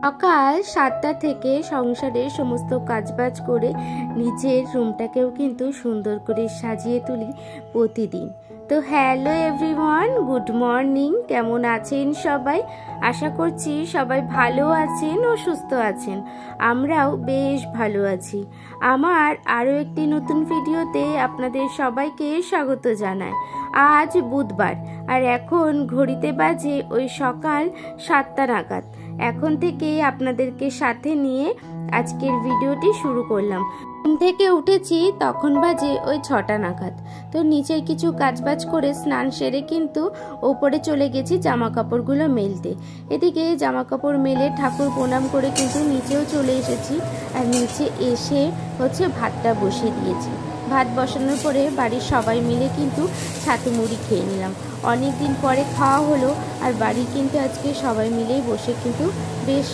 সকাল 7টা থেকে সংসারের সমস্ত কাজবাজ করে নিজের রুমটাকেও কিন্তু সুন্দর করে সাজিয়ে তুলি প্রতিদিন। তো হ্যালো এভরিওয়ান, গুড মর্নিং। কেমন আছেন সবাই? আশা করছি সবাই ভালো আছেন ও সুস্থ আছেন। আমরাও বেশ ভালো আছি। আমার আরও একটি নতুন ভিডিওতে আপনাদের সবাইকে স্বাগত জানাই। আজ বুধবার আর এখন ঘড়িতে বাজে ওই সকাল 7টা নাগাদ। এখন থেকে আপনাদেরকে সাথে নিয়ে আজকের ভিডিওটি শুরু করলাম। ঘুম থেকে উঠেছি তখন বাজে ওই 6টা নাগাদ। তো নিচের কিছু কাজবাজ করে স্নান সেরে কিন্তু ওপরে চলে গেছি জামা কাপড়গুলো মেলতে। এদিকে জামা কাপড় মেলে ঠাকুর প্রণাম করে কিন্তু নিচেও চলে এসেছি। আর নিচে এসে ভাতটা বসিয়ে দিয়েছি। ভাত বসানোর পরে বাড়ির সবাই মিলে কিন্তু ছাতু মুড়ি খেয়ে নিলাম। অনেক দিন পরে খাওয়া হলো আর বাড়ি কিন্তু আজকে সবাই মিলেই বসে কিন্তু বেশ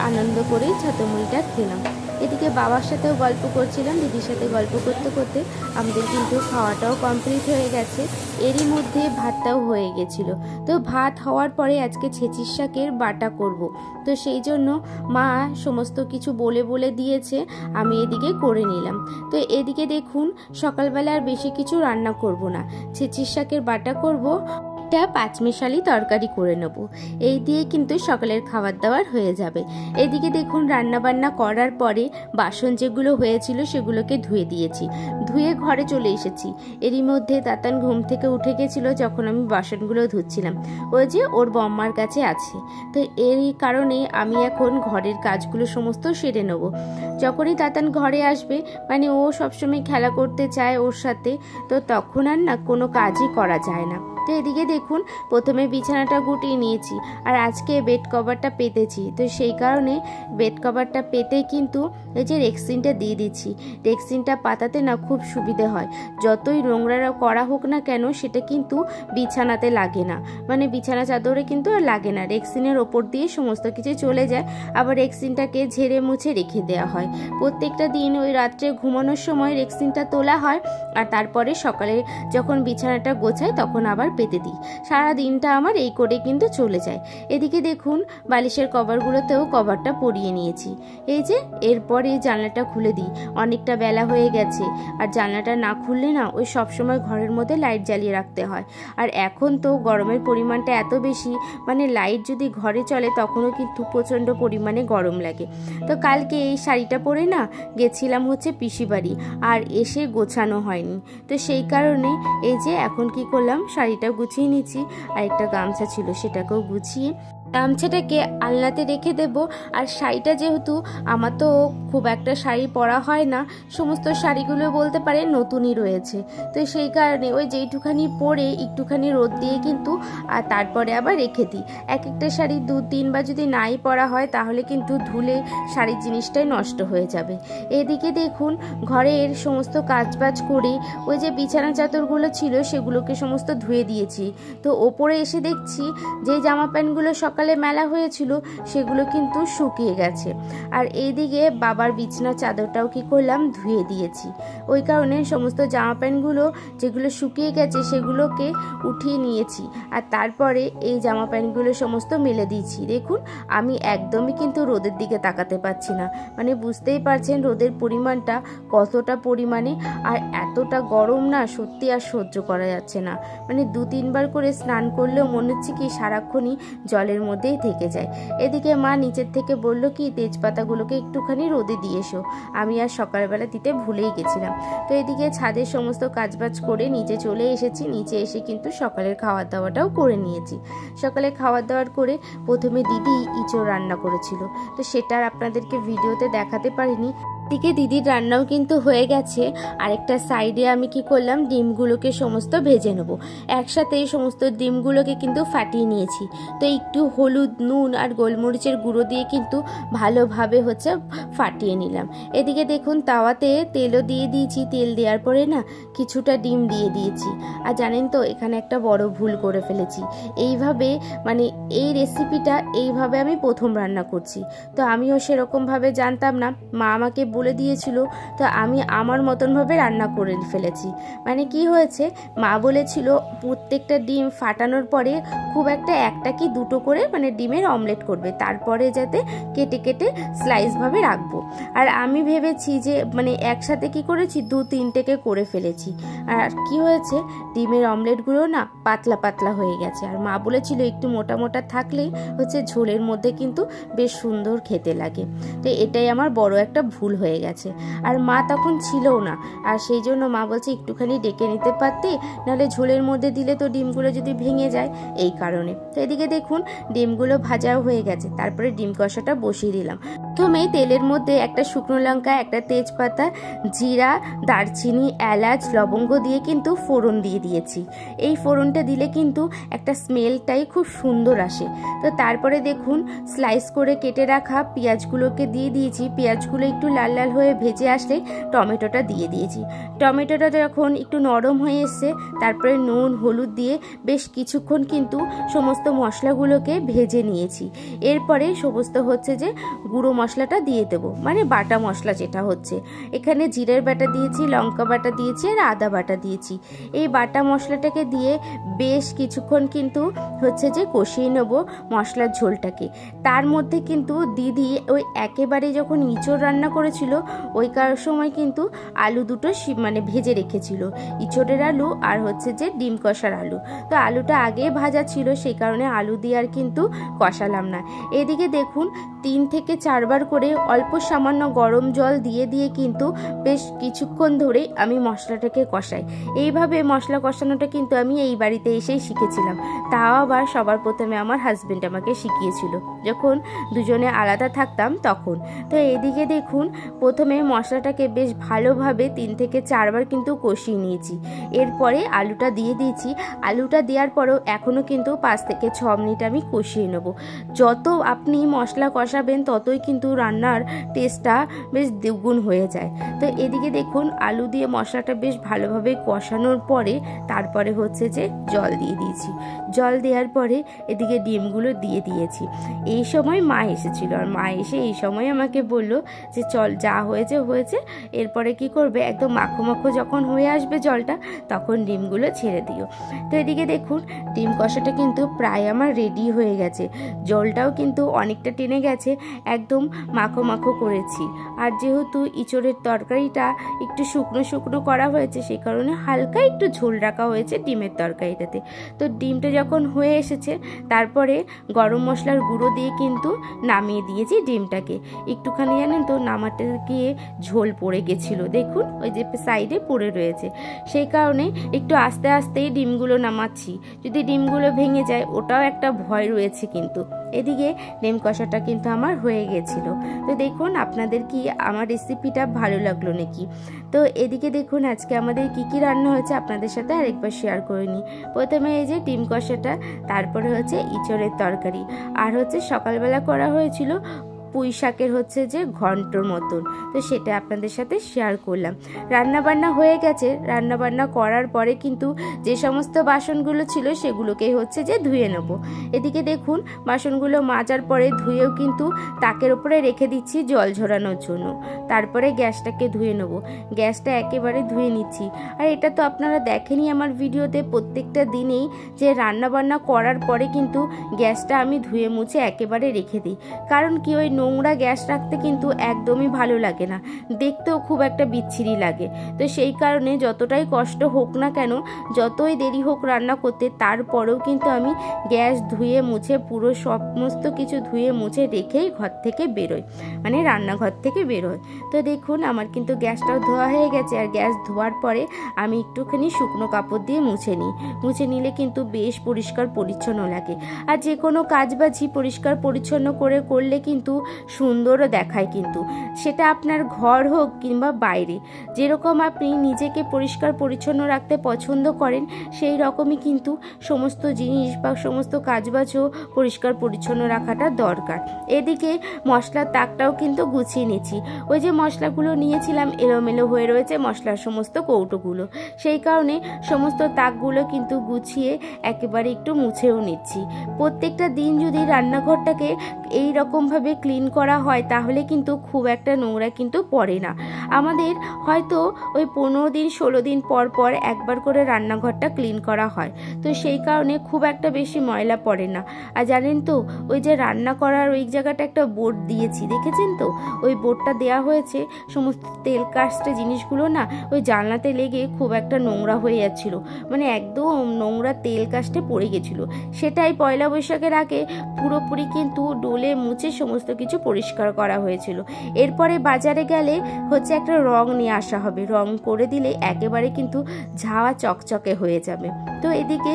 আনন্দ করেই ছাতু মুড়িটা খেলাম। এদিকে বাবার সাথেও গল্প করছিলাম, দিদির সাথে গল্প করতে করতে আমাদের কিন্তু খাওয়াটাও কমপ্লিট হয়ে গেছে। এরই মধ্যে ভাতটাও হয়ে গেছিলো। তো ভাত হওয়ার পরে আজকে ছেঁচির শাকের বাটা করব। তো সেই জন্য মা সমস্ত কিছু বলে বলে দিয়েছে, আমি এদিকে করে নিলাম। তো এদিকে দেখুন সকালবেলা আর বেশি কিছু রান্না করব না, ছেঁচির শাকের বাটা করব, একটা পাঁচমিশালি তরকারি করে নেব। এই দিয়ে কিন্তু সকালের খাবার দাবার হয়ে যাবে। এদিকে দেখুন রান্না বান্না করার পরে বাসন যেগুলো হয়েছিল সেগুলোকে ধুয়ে দিয়েছি, ধুয়ে ঘরে চলে এসেছি। এরই মধ্যে তাতান ঘুম থেকে উঠে গেছিলো যখন আমি বাসনগুলো ধুচ্ছিলাম। ওই যে ওর বম্মার কাছে আছে। তো এরই কারণে আমি এখন ঘরের কাজগুলো সমস্ত সেরে নেব। যখনই তাতান ঘরে আসবে, মানে ও সবসময় খেলা করতে চায় ওর সাথে, তো তখন আর না কোনো কাজই করা যায় না। তো এদিকে দেখুন প্রথমে বিছানাটা গুটিয়ে নিয়েছি আর আজকে বেড কভারটা পেতেছি। তো সেই কারণে বেড কভারটা পেতে কিন্তু এই যে রেক্সিনটা দিয়ে দিচ্ছি। রেক্সিনটা পাতাতে না খুব সুবিধে হয়। যতই নোংরা করা হোক না কেন সেটা কিন্তু বিছানাতে লাগে না, মানে বিছানা চাদরে কিন্তু আর লাগে না। রেক্সিনের ওপর দিয়ে সমস্ত কিছু চলে যায়। আবার রেক্সিনটাকে ঝেড়ে মুছে রেখে দেওয়া হয়। প্রত্যেকটা দিন ওই রাত্রে ঘুমানোর সময় রেক্সিনটা তোলা হয় আর তারপরে সকালে যখন বিছানাটা গোছায় তখন আবার পেতে দিই। সারা দিনটা আমার এই করে কিন্তু চলে যায়। এদিকে দেখুন বালিশের কভারগুলোতেও কভারটা পরিয়ে নিয়েছি। এই যে এরপরে জানলাটা খুলে দিই, অনেকটা বেলা হয়ে গেছে। আর জানলাটা না খুললে না ওই সবসময় ঘরের মধ্যে লাইট জ্বালিয়ে রাখতে হয়। আর এখন তো গরমের পরিমাণটা এত বেশি, মানে লাইট যদি ঘরে চলে তখনও কিন্তু প্রচণ্ড পরিমাণে গরম লাগে। তো কালকে এই শাড়িটা পরে না গেছিলাম পিসি বাড়ি, আর এসে গোছানো হয়নি। তো সেই কারণে এই যে এখন কি করলাম, শাড়িটা গুছিয়ে নিচ্ছি। আর একটা গামছা ছিল সেটাকেও গুছিয়ে গামছাটাকে আলনাতে রেখে দেব। আর শাড়িটা যেহেতু আমার তো খুব একটা শাড়ি পরা হয় না, সমস্ত শাড়িগুলো বলতে পারে নতুনই রয়েছে। তো সেই কারণে ওই যেইটুখানি পরে একটুখানি রোদ দিয়ে কিন্তু আর তারপরে আবার রেখে দিই। এক একটা শাড়ি 2-3 বার যদি নাই পরা হয় তাহলে কিন্তু ধুলে শাড়ির জিনিসটাই নষ্ট হয়ে যাবে। এদিকে দেখুন ঘরের সমস্ত কাজবাজ করে ওই যে বিছানা চাদরগুলো ছিল সেগুলোকে সমস্ত ধুয়ে দিয়েছি। তো ওপরে এসে দেখছি যে জামা প্যান্টগুলো সকালে মেলা হয়েছিল সেগুলো কিন্তু শুকিয়ে গেছে। আর এইদিকে বাবার বিছানা চাদরটাও কি করলাম, ধুয়ে দিয়েছি। ওই কারণে সমস্ত জামা প্যান্টগুলো যেগুলো শুকিয়ে গেছে সেগুলোকে উঠিয়ে নিয়েছি। আর তারপরে এই জামা প্যান্টগুলো সমস্ত মেলে দিয়েছি। দেখুন আমি একদমই কিন্তু রোদের দিকে তাকাতে পারছি না, মানে বুঝতেই পারছেন রোদের পরিমাণটা কতটা পরিমাণে। আর এতটা গরম না সত্যি আর সহ্য করা যাচ্ছে না, মানে 2-3 বার করে স্নান করলেও মনে হচ্ছে কি সারাক্ষণই জলের মধ্যেই থেকে যায়। এদিকে মা নিচের থেকে বলল কি তেজপাতাগুলোকে একটুখানি রোদে দিয়ে এসো, আমি আর সকালবেলা দিতে ভুলেই গেছিলাম। তো এদিকে ছাদের সমস্ত কাজবাজ করে নিচে চলে এসেছি। নিচে এসে কিন্তু সকালের খাওয়ার দাওয়াটাও করে নিয়েছি। সকালে খাওয়ার দাওয়ার করে প্রথমে দিদি ইঁচড় রান্না করেছিল, তো সেটা আর আপনাদেরকে ভিডিওতে দেখাতে পারিনি। দিকে দিদির রান্নাও কিন্তু হয়ে গেছে। আরেকটা সাইডে আমি কি করলাম, ডিমগুলোকে সমস্ত ভেজে নেবো। একসাথে সমস্ত ডিমগুলোকে কিন্তু ফাটিয়ে নিয়েছি। তো একটু হলুদ, নুন আর গোলমরিচের গুঁড়ো দিয়ে কিন্তু ভালোভাবে ফাটিয়ে নিলাম। এদিকে দেখুন তাওয়াতে তেলও দিয়ে দিয়েছি। তেল দেওয়ার পরে না কিছুটা ডিম দিয়ে দিয়েছি। আর জানেন তো এখানে একটা বড় ভুল করে ফেলেছি। এইভাবে মানে এই রেসিপিটা এইভাবে আমি প্রথম রান্না করছি। তো আমিও সেরকমভাবে জানতাম না। মা আমাকে বলে দিয়েছিল, তো আমি আমার মতনভাবে রান্না করে ফেলেছি। মানে কি হয়েছে, মা বলেছিল প্রত্যেকটা ডিম ফাটানোর পরে খুব একটা কি দুটো করে মানে ডিমের অমলেট করবে, তারপরে যাতে কেটে কেটে স্লাইসভাবে রাখবো। আর আমি ভেবেছি যে মানে একসাথে কি করেছি, 2-3টেকে করে ফেলেছি। আর কি হয়েছে, ডিমের অমলেটগুলো না পাতলা পাতলা হয়ে গেছে। আর মা বলেছিল একটু মোটা মোটা থাকলেই হচ্ছে ঝোলের মধ্যে কিন্তু বেশ সুন্দর খেতে লাগে। তো এটাই আমার বড় একটা ভুল হয়ে গেছে। আর মা তখন ছিলও না, আর সেই জন্য মা বলছে একটুখানি ডেকে নিতে পারতে, নাহলে ঝোলের মধ্যে দিলে তো ডিমগুলো যদি ভেঙে যায়, এই কারণে। তো এদিকে দেখুন ডিমগুলো ভাজাও হয়ে গেছে। তারপরে ডিম কষাটা বসিয়ে দিলাম। প্রথমে তেলের মধ্যে একটা শুকনো লঙ্কা, একটা তেজপাতা, জিরা, দারচিনি, এলাচ, লবঙ্গ দিয়ে কিন্তু ফোড়ন দিয়ে দিয়েছি। এই ফোড়নটা দিলে কিন্তু একটা স্মেলটাই খুব সুন্দর আসে। তো তারপরে দেখুন স্লাইস করে কেটে রাখা পেঁয়াজগুলোকে দিয়ে দিয়েছি। পেঁয়াজগুলো একটু লাল লাল হয়ে ভেজে আসলে টমেটোটা দিয়ে দিয়েছি। টমেটোটা যখন একটু নরম হয়ে এসছে, তারপরে নুন হলুদ দিয়ে বেশ কিছুক্ষণ কিন্তু সমস্ত মশলাগুলোকে ভেজে নিয়েছি। এরপরে সমস্ত হচ্ছে যে গুঁড়ো মশলাটা দিয়ে দেবো, মানে বাটা মশলা যেটা হচ্ছে। এখানে জিরের বাটা দিয়েছি, লঙ্কা বাটা দিয়েছি, আর আদা বাটা দিয়েছি। এই বাটা মশলাটাকে দিয়ে বেশ কিছুক্ষণ কিন্তু হচ্ছে যে কষিয়ে নেব মশলার ঝোলটাকে। তার মধ্যে কিন্তু দিদি ওই একেবারে যখন ইঁচড় রান্না করেছিল ওই সময় কিন্তু আলু দুটো মানে ভেজে রেখেছিল, ইঁচড়ের আলু আর হচ্ছে যে ডিম কষার আলু। তো আলুটা আগে ভাজা ছিল, সেই কারণে আলু দিয়ে আর কিন্তু কষালাম না। এদিকে দেখুন 3 থেকে 4 বার করে অল্প সামান্য গরম জল দিয়ে দিয়ে কিন্তু বেশ কিছুক্ষণ ধরে আমি মশলাটাকে কষাই। এইভাবে মশলা কষানোটা কিন্তু আমি এই বাড়িতে এসেই শিখেছিলাম। তাও আবার সবার প্রথমে আমার হাজবেন্ড আমাকে শিখিয়েছিল, যখন দুজনে আলাদা থাকতাম তখন। তো এদিকে দেখুন প্রথমে মশলাটাকে বেশ ভালোভাবে 3 থেকে 4 বার কিন্তু কষিয়ে নিয়েছি। এরপরে আলুটা দিয়ে দিয়েছি। আলুটা দেওয়ার পরেও এখনও কিন্তু 5 থেকে 6 মিনিট আমি কষিয়ে নেব। যত আপনি মশলা কষাবেন ততই কিন্তু রান্নার টেস্টটা বেশ দ্বিগুণ হয়ে যায়। তো এদিকে দেখুন আলু দিয়ে মশলাটা বেশ ভালোভাবে কষানোর পরে তারপরে হচ্ছে যে জল দিয়ে দিয়েছি। জল দেওয়ার পরে এদিকে ডিমগুলো দিয়ে দিয়েছি। এই সময় মা এসেছিল, আর মা এসে এই সময় আমাকে বলল যে চল যা হয়েছে হয়েছে, এরপরে কি করবে, একদম মাখো মাখো যখন হয়ে আসবে জলটা তখন ডিমগুলো ছেড়ে দিও। তো এদিকে দেখুন ডিম কষাটা কিন্তু প্রায় আমার রেডি হয়ে গেছে। জলটাও কিন্তু অনেকটা টেনে গেছে, একদম মাখো মাখো করেছি। আর যেহেতু ইঁচড়ের তরকারিটা একটু শুকনো শুকনো করা হয়েছে, সেই কারণে হালকা একটু ঝোল রাখা হয়েছে ডিমের তরকারিটাতে। তো ডিমটা যখন হয়ে এসেছে তারপরে গরম মশলার গুঁড়ো দিয়ে কিন্তু নামিয়ে দিয়েছি ডিমটাকে। একটুখানি জানেন তো নামাতে গিয়ে ঝোল পড়ে গেছিলো, দেখুন ওই যে সাইডে পড়ে রয়েছে। সেই কারণে একটু আস্তে আস্তেই ডিমগুলো নামাচ্ছি, যদি ডিমগুলো ভেঙে যায় ওটাও একটা ভয় রয়েছে। কিন্তু এদিকে ডিম কষাটা কিন্তু আমার হয়ে গেছিলো। তো দেখুন আপনাদের কি আমার রেসিপিটা ভালো লাগলো নাকি। তো এদিকে দেখুন আজকে আমাদের কি কি রান্না হয়েছে আপনাদের সাথে আরেকবার শেয়ার করে নিই। প্রথমে এই যে ডিম কষাটা, তারপরে হচ্ছে ইঁচড়ের তরকারি, আর হচ্ছে সকালবেলা করা হয়েছিল পুঁই শাকের হচ্ছে যে ঘন্টর মতন, তো সেটা আপনাদের সাথে শেয়ার করলাম। রান্নাবান্না হয়ে গেছে। রান্নাবান্না করার পরে কিন্তু যে সমস্ত বাসনগুলো ছিল সেগুলোকে হচ্ছে যে ধুয়ে নেব। এদিকে দেখুন বাসনগুলো মাজার পরে ধুয়েও কিন্তু তাকের উপরে রেখে দিচ্ছি জল ঝরানোর জন্য। তারপরে গ্যাসটাকে ধুয়ে নেব। গ্যাসটা একেবারে ধুয়ে নিচ্ছি। আর এটা তো আপনারা দেখেনি আমার ভিডিওতে প্রত্যেকটা দিনেই যে রান্নাবান্না করার পরে কিন্তু গ্যাসটা আমি ধুয়ে মুছে একেবারে রেখে দিই। কারণ কি, ওই নোংরা গ্যাস রাখতে কিন্তু একদমই ভালো লাগে না, দেখতেও খুব একটা বিচ্ছিরি লাগে। তো সেই কারণে যতটাই কষ্ট হোক না কেন, যতই দেরি হোক রান্না করতে, তারপরেও কিন্তু আমি গ্যাস ধুয়ে মুছে পুরো সমস্ত কিছু ধুয়ে মুছে রেখেই ঘর থেকে বেরোই, মানে রান্নাঘর থেকে বেরোই। তো দেখুন আমার কিন্তু গ্যাসটাও ধোয়া হয়ে গেছে। আর গ্যাস ধোয়ার পরে আমি একটুখানি শুকনো কাপড় দিয়ে মুছে নিই। মুছে নিলে কিন্তু বেশ পরিষ্কার পরিচ্ছন্ন লাগে। আর যে কোনো কাজবাজি পরিষ্কার পরিচ্ছন্ন করে করলে কিন্তু সুন্দরও দেখায়। কিন্তু সেটা আপনার ঘর হোক কিংবা বাইরে, যেরকম আপনি নিজেকে পরিষ্কার পরিচ্ছন্ন রাখতে পছন্দ করেন সেই রকমই কিন্তু সমস্ত জিনিস বা সমস্ত কাজবাজও পরিষ্কার পরিচ্ছন্ন রাখাটা দরকার। এদিকে মশলার তাকটাও কিন্তু গুছিয়ে নিচ্ছি। ওই যে মশলাগুলো নিয়েছিলাম এলোমেলো হয়ে রয়েছে মশলার সমস্ত কৌটোগুলো, সেই কারণে সমস্ত তাকগুলো কিন্তু গুছিয়ে একেবারে একটু মুছেও নিচ্ছি। প্রত্যেকটা দিন যদি রান্নাঘরটাকে এই রকমভাবে ক্লিন করা হয় তাহলে কিন্তু খুব একটা নোংরা কিন্তু পড়ে না। আমাদের হয়তো ওই 15 দিন 16 দিন পর পর একবার করে রান্নাঘরটা ক্লিন করা হয়, তো সেই কারণে খুব একটা বেশি ময়লা পড়ে না। আর জানেন তো ওই যে রান্না করার ওই জায়গাটা একটা বোর্ড দিয়েছি, দেখেছেন তো, ওই বোর্ডটা দেওয়া হয়েছে, সমস্ত তেল কাস্টে জিনিসগুলো না ওই জানলাতে লেগে খুব একটা নোংরা হয়ে যাচ্ছিল, মানে একদম নোংরা তেল কাস্টে পড়ে গেছিলো। সেটাই পয়লা বৈশাখের আগে পুরোপুরি কিন্তু ডোলে মুছে সমস্ত কিছু পরিষ্কার করা হয়েছিল। এরপরে বাজারে গেলে হচ্ছে একটা রং নিয়ে আসা হবে, রং করে দিলে একেবারে কিন্তু ঝাওয়া চকচকে হয়ে যাবে। তো এদিকে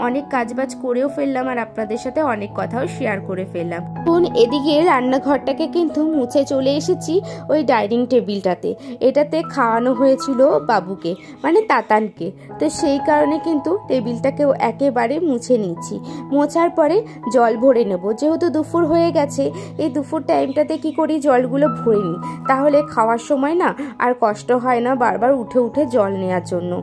অনেক কাজবাজ করেও ফেললাম আর আপনাদের সাথে অনেক কথাও শেয়ার করে ফেললাম। এখন এদিকে রান্নাঘরটাকে কিন্তু মুছে চলে এসেছি ওই ডাইনিং টেবিলটাতে। এটাতে খাওয়ানো হয়েছিল বাবুকে, মানে তাতানকে, তো সেই কারণে কিন্তু টেবিলটাকেও একেবারে মুছে নিচ্ছি। মোছার পরে জল ভরে নেব, যেহেতু দুপুর হয়ে গেছে, এই দুপুর টাইমটাতে কি করি জলগুলো ভরে নিই, তাহলে খাওয়ার সময় না আর কষ্ট হয় না বারবার উঠে উঠে জল নেওয়ার জন্য।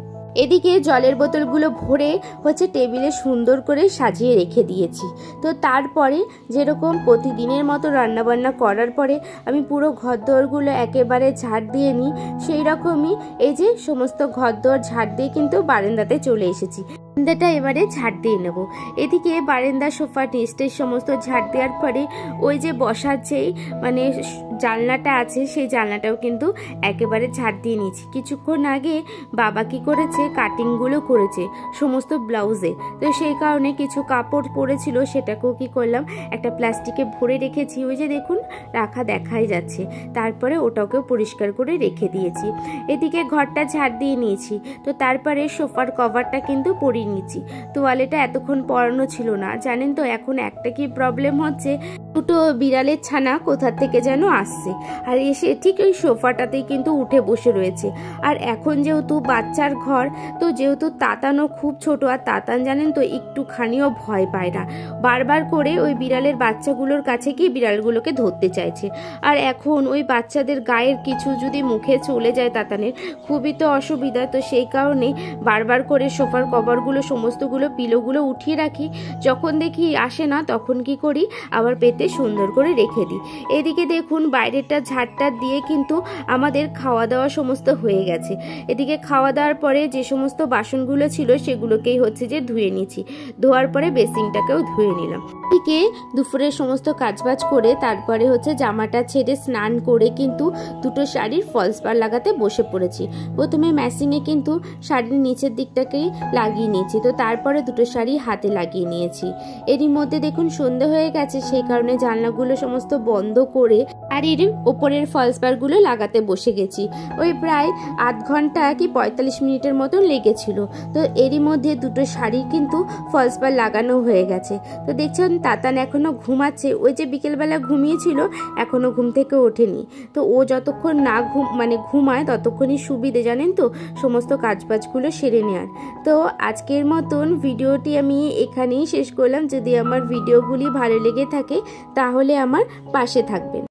এদিকে জলের বোতলগুলো ভরে হচ্ছে টেবিলে সুন্দর করে সাজিয়ে রেখে দিয়েছি। তো তারপরে যেরকম প্রতিদিনের মতো রান্নাবান্না করার পরে আমি পুরো ঘরদোরগুলো একেবারে ঝাড় দিয়ে নিই, সেই রকমই এই যে সমস্ত ঘরদোর ঝাড় দিয়ে কিন্তু বারান্দাতে চলে এসেছি। বারান্দাটা এবারে ঝাড় দিয়ে নেব। এদিকে বারান্দা সোফা টেস্টের সমস্ত ঝাড় দেওয়ার পরে ওই যে বসার যেই মানে জানলাটা আছে সেই জানলাটাও কিন্তু একেবারে ঝাড় দিয়ে নিয়েছি। কিছুক্ষণ আগে বাবা কি করেছে, কাটিংগুলো করেছে সমস্ত ব্লাউজে, তো সেই কারণে কিছু কাপড় পরেছিল সেটাকেও কি করলাম একটা প্লাস্টিকে ভরে রেখেছি, ওই যে দেখুন রাখা দেখাই যাচ্ছে, তারপরে ওটাকেও পরিষ্কার করে রেখে দিয়েছি। এদিকে ঘরটা ঝাড় দিয়ে নিয়েছি, তো তারপরে সোফার কভারটা কিন্তু পরিয়ে নিয়েছি। তোয়ালেটা এতক্ষণ পরানো ছিল না, জানেন তো এখন একটা কি প্রবলেম হচ্ছে, দুটো বিড়ালের ছানা কোথা থেকে যেন আসছে আর এসে ঠিক ওই সোফাটাতেই কিন্তু উঠে বসে রয়েছে। আর এখন যেহেতু বাচ্চার ঘর, তো যেহেতু তাতানও খুব ছোট, আর তাতান জানেন তো একটুখানিও ভয় পায় না, বারবার করে ওই বিড়ালের বাচ্চাগুলোর কাছে গিয়ে বিড়ালগুলোকে ধরতে চাইছে। আর এখন ওই বাচ্চাদের গায়ের কিছু যদি মুখে চলে যায় তাতানের খুবই তো অসুবিধা, তো সেই কারণে বারবার করে সোফার কভারগুলো সমস্তগুলো পিলোগুলো উঠিয়ে রাখি, যখন দেখি আসে না তখন কি করি আবার পেতে সুন্দর করে রেখে দিই। এদিকে দেখুন বাইরেটা ঝাড়টা দিয়ে কিন্তু আমাদের খাওয়া দাওয়া সমস্ত হয়ে গেছে। এদিকে খাওয়া দাওয়ার পরে যে সমস্ত বাসনগুলো ছিল সেগুলোকেই হচ্ছে যে ধুয়ে নিয়েছি, ধোয়ার পরে বেসিনটাকেও ধুয়ে নিলাম। এদিকে দুপুরের সমস্ত কাজবাজ করে তারপরে হচ্ছে জামাটা ছেড়ে স্নান করে কিন্তু দুটো শাড়ির ফলস পার লাগাতে বসে পড়েছি। প্রথমে ম্যাচিংয়ে কিন্তু শাড়ির নিচের দিকটাকেই লাগিয়ে নিয়েছি, তো তারপরে দুটো শাড়ি হাতে লাগিয়ে নিয়েছি। এরই মধ্যে দেখুন সন্ধে হয়ে গেছে, সেই কারণে জানলাগুলো সমস্ত বন্ধ করে শাড়ির ওপরের ফলস পারগুলো লাগাতে বসে গেছি। ওই প্রায় আধ ঘন্টা কি 45 মিনিটের মতন লেগেছিল। তো এরই মধ্যে দুটো শাড়ি কিন্তু ফলস পার লাগানো হয়ে গেছে। তো দেখছেন তাতান এখনো ঘুমাচ্ছে, ওই যে বিকেলবেলা ঘুমিয়েছিল এখনো ঘুম থেকে ওঠেনি। তো ও যতক্ষণ না ঘুমায় ততক্ষণই সুবিধে, জানেন তো, সমস্ত কাজবাজগুলো সেরে নেওয়ার। তো আজকের মতন ভিডিওটি আমি এখানেই শেষ করলাম। যদি আমার ভিডিওগুলি ভালো লেগে থাকে তাহলে আমার পাশে থাকবেন।